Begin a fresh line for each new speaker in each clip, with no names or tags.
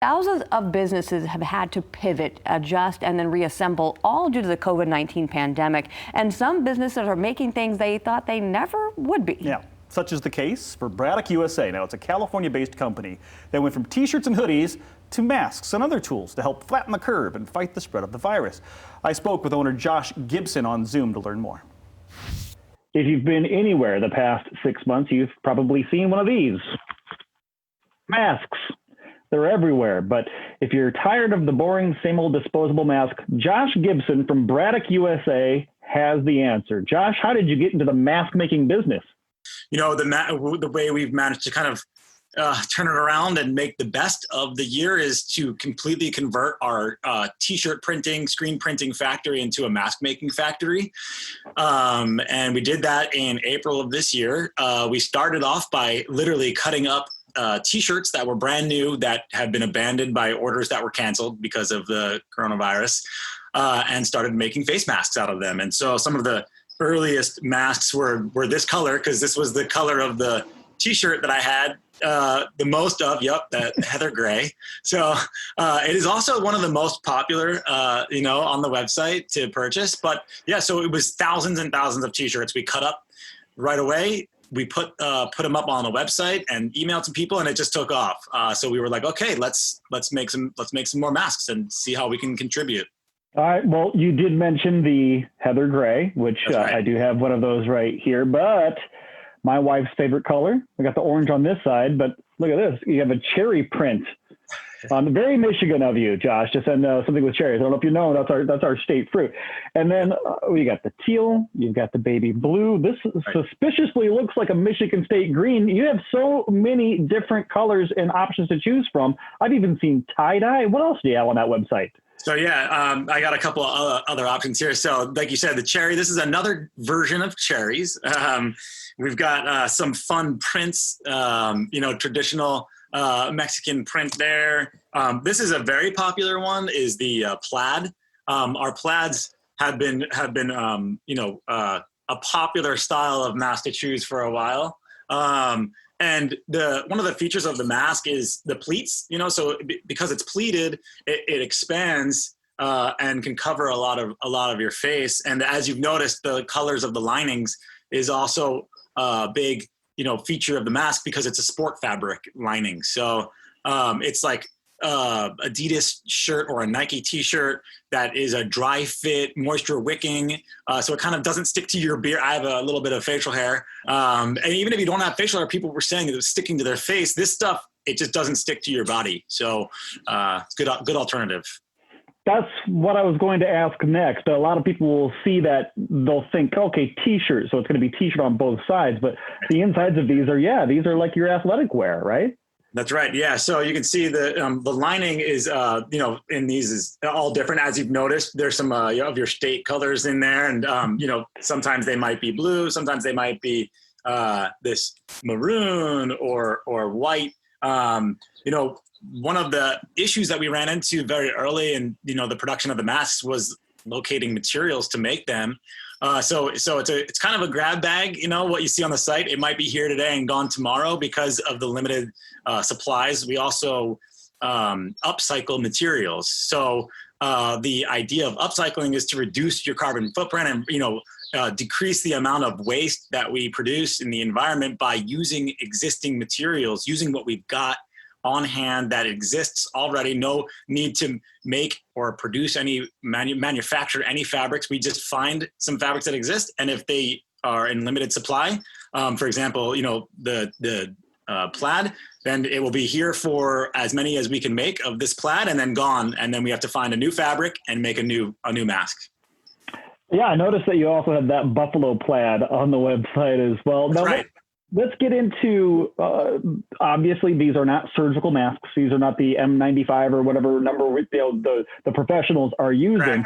Thousands of businesses have had to pivot, adjust, and then reassemble, all due to the COVID-19 pandemic. And some businesses are making things they thought they never would be.
Yeah, such is the case for Braddock USA. Now, it's a California-based company that went from t-shirts and hoodies to masks and other tools to help flatten the curve and fight the spread of the virus. I spoke with owner Josh Gibson on Zoom to learn more.
If you've been anywhere the past 6 months, you've probably seen one of these. Masks. They're everywhere, but if you're tired of the boring, same old disposable mask, Josh Gibson from Braddock USA has the answer. Josh, how did you get into the mask making business?
You know, the way we've managed to kind of turn it around and make the best of the year is to completely convert our t-shirt printing, screen printing factory into a mask making factory. And we did that in April of this year. We started off by literally cutting up t-shirts that were brand new that had been abandoned by orders that were canceled because of the coronavirus, and started making face masks out of them. And so some of the earliest masks were this color, because this was the color of the t-shirt that I had the most of, that heather gray. So it is also one of the most popular, on the website to purchase. But yeah, so it was thousands and thousands of t-shirts we cut up right away. We put them up on the website and emailed to people, and it just took off. So we were like, okay, let's make some more masks and see how we can contribute.
All right. Well, you did mention the heather gray, which
right.
I do have one of those right here, but my wife's favorite color. We got the orange on this side, but look at this. You have a cherry print. Very Michigan of you, Josh, to send something with cherries. I don't know if you know, that's our state fruit. And then you got the teal, you've got the baby blue. This suspiciously looks like a Michigan State green. You have so many different colors and options to choose from. I've even seen tie-dye. What else do you have on that website?
So yeah, I got a couple of other options here. So like you said, the cherry, this is another version of cherries. We've got some fun prints, traditional Mexican print there. This is a very popular one, is the plaid. Our plaids have been a popular style of mask to choose for a while. And one of the features of the mask is the pleats, so because it's pleated, it expands and can cover a lot of your face. And as you've noticed, the colors of the linings is also a big feature of the mask, because it's a sport fabric lining. So it's like Adidas shirt or a Nike t-shirt that is a dry fit, moisture wicking. So it kind of doesn't stick to your beard. I have a little bit of facial hair. And even if you don't have facial hair, people were saying it was sticking to their face. This stuff, it just doesn't stick to your body. So good alternative.
That's what I was going to ask next. A lot of people will see that, they'll think, okay, t-shirt, so it's going to be t-shirt on both sides, but the insides of these are like your athletic wear, right?
That's right. Yeah. So you can see the lining is, in these is all different. As you've noticed, there's some of your state colors in there, and sometimes they might be blue, sometimes they might be this maroon or white. One of the issues that we ran into very early in the production of the masks was locating materials to make them. So it's kind of a grab bag. What you see on the site, it might be here today and gone tomorrow because of the limited supplies. We also upcycle materials. So the idea of upcycling is to reduce your carbon footprint and decrease the amount of waste that we produce in the environment by using existing materials, using what we've got on hand that exists already. No need to make or produce any manufacture any fabrics. We just find some fabrics that exist, and if they are in limited supply, for example, the plaid, then it will be here for as many as we can make of this plaid, and then gone, and then we have to find a new fabric and make a new mask.
Yeah, I noticed that you also had that buffalo plaid on the website as well.
That's right.
Let's get into, obviously, these are not surgical masks. These are not the M95 or whatever number the professionals are using.
Right.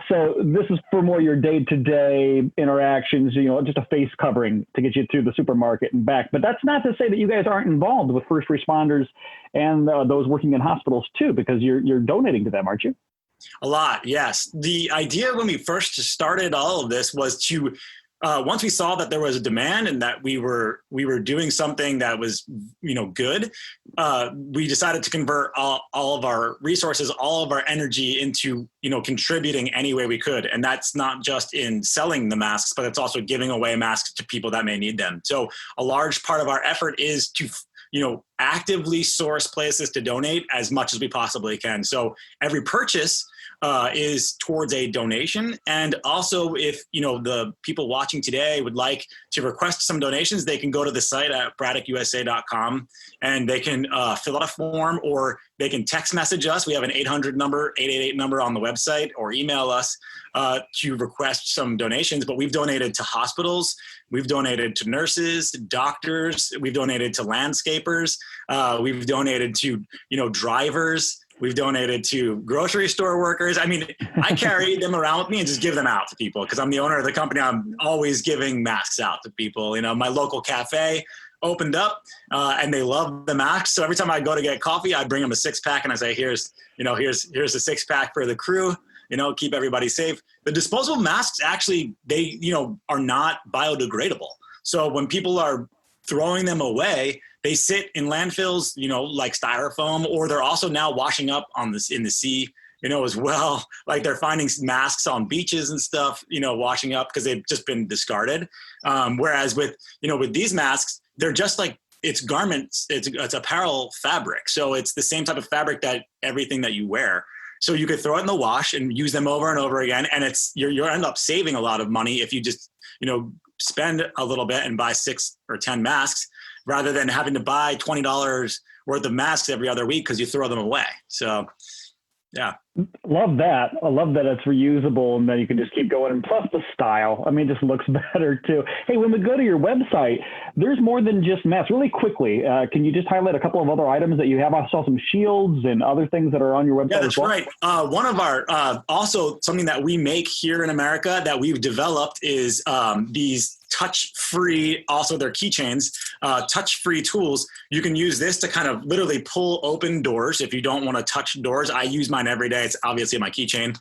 So this is for more your day-to-day interactions, just a face covering to get you through the supermarket and back. But that's not to say that you guys aren't involved with first responders and those working in hospitals too, because you're donating to them, aren't you?
A lot, yes. The idea when we first started all of this was to once we saw that there was a demand and that we were doing something that was, good, we decided to convert all of our resources, all of our energy into, contributing any way we could. And that's not just in selling the masks, but it's also giving away masks to people that may need them. So a large part of our effort is to actively source places to donate as much as we possibly can. So every purchase is towards a donation. And also, if the people watching today would like to request some donations, they can go to the site at braddock.usa.com and they can fill out a form, or they can text message us. We have an 800 number, 888 number on the website, or email us to request some donations. But we've donated to hospitals, we've donated to nurses, doctors, we've donated to landscapers, we've donated to drivers. We've donated to grocery store workers. I mean, I carry them around with me and just give them out to people because I'm the owner of the company. I'm always giving masks out to people. My local cafe opened up and they love the masks. So every time I go to get coffee, I bring them a 6-pack and I say, here's a 6-pack for the crew. Keep everybody safe. The disposable masks actually, they, are not biodegradable. So when people are throwing them away, they sit in landfills, like styrofoam, or they're also now washing up in the sea, as well. Like they're finding masks on beaches and stuff, washing up because they've just been discarded. Whereas with these masks, they're just like, it's garments, it's apparel fabric. So it's the same type of fabric that everything that you wear. So you could throw it in the wash and use them over and over again. And you'll end up saving a lot of money if you just, spend a little bit and buy 6 or 10 masks, rather than having to buy $20 worth of masks every other week because you throw them away. So, yeah.
Love that. I love that it's reusable and then you can just keep going. And plus the style, it just looks better too. Hey, when we go to your website, there's more than just masks. Really quickly, can you just highlight a couple of other items that you have? I saw some shields and other things that are on your website.
Yeah, that's right. One of our, also something that we make here in America that we've developed is these touch-free, also they're keychains, touch-free tools. You can use this to kind of literally pull open doors if you don't want to touch doors. I use mine every day. It's obviously my keychain.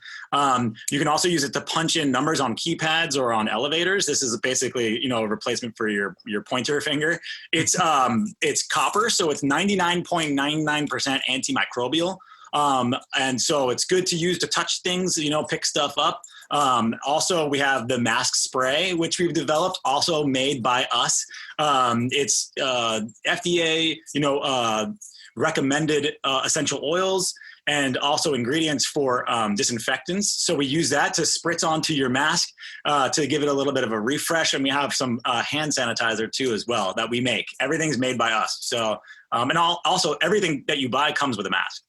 You can also use it to punch in numbers on keypads or on elevators. This is basically, a replacement for your pointer finger. It's copper, so it's 99.99% antimicrobial. And so it's good to use to touch things, pick stuff up. Also, we have the mask spray, which we've developed, also made by us. It's FDA, recommended essential oils and also ingredients for disinfectants. So we use that to spritz onto your mask to give it a little bit of a refresh. And we have some hand sanitizer too as well that we make. Everything's made by us. So, and also everything that you buy comes with a mask.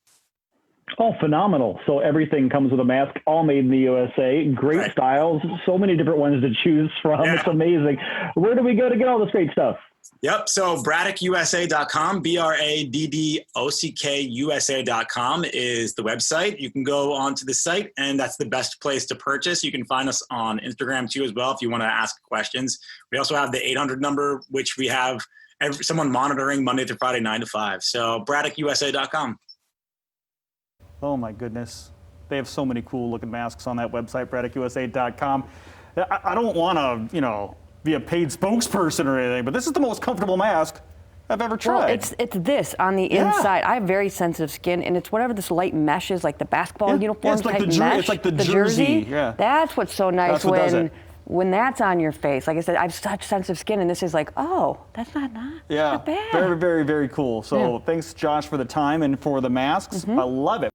Oh, phenomenal. So everything comes with a mask, all made in the USA. Great
Right.
styles, so many different ones to choose from.
Yeah.
It's amazing. Where do we go to get all this great stuff?
Yep. So BraddockUSA.com, BraddockUSA.com is the website. You can go onto the site and that's the best place to purchase. You can find us on Instagram too as well if you want to ask questions. We also have the 800 number, which we have someone monitoring Monday through Friday, 9 to 5. So BraddockUSA.com.
Oh my goodness. They have so many cool looking masks on that website, BraddockUSA.com. I don't want to, be a paid spokesperson or anything, but this is the most comfortable mask I've ever tried.
Well, it's this on the inside. I have very sensitive skin, and it's whatever this light mesh is, like the basketball uniform
it's like
type
the
mesh.
it's like the
jersey.
Yeah.
That's what's so nice
That's what does it.
when that's on your face. Like I said, I have such sensitive skin, and this is like, oh, that's not
Yeah,
not bad.
very, very, very cool. So
Yeah.
thanks, Josh, for the time and for the masks. I love it.